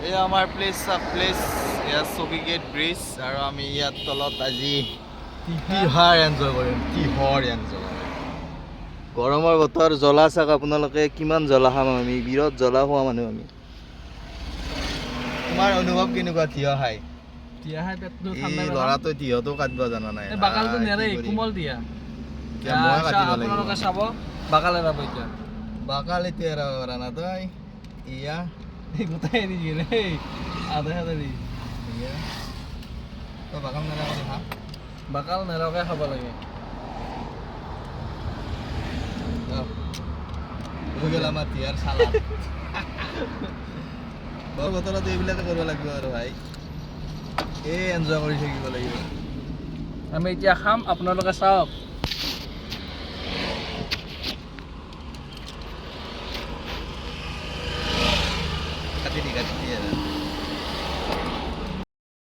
এই আমাৰ প্লেচ ইয়াত চকীগেট ব্ৰিজ আৰু আমি ইয়াত তলত আজি তিহাৰ এনজয় কৰিম। গৰমৰ বতৰ জ্বলা চাওক আপোনালোকে কিমান জ্বলা খাম আমি, বিৰাট জ্বলা খোৱা মানুহ আমি। তোমাৰ অনুভৱ কেনেকুৱা তিয়হ খাই? এই ল'ৰাটো তিয়হটো কাটিব জানা নাই। বাকালটো নেৰে কোমল দিয়া। মই কাটিব আপোনালোকে লাগিব। চাব বাকাল এৰাব এতিয়া। বাকাল এতিয়া এৰাব পৰা না তই। ইয়া গোটাই এৰি গেল এই আধা আধা দি। ইয়া তই বাকাল নেৰাকৈ খা। বাকাল নেৰাকৈ খাব লাগে। হৈ গ'ল আমাৰ তিয়হৰ চালাড। বৰ বতৰত এইবিলাকে কৰিব লাগিব আৰু ভাই। এই এনজয় কৰি থাকিব লাগিব। আমি এতিয়া খাম, আপোনালোকে চাওক। কাটি দি আৰু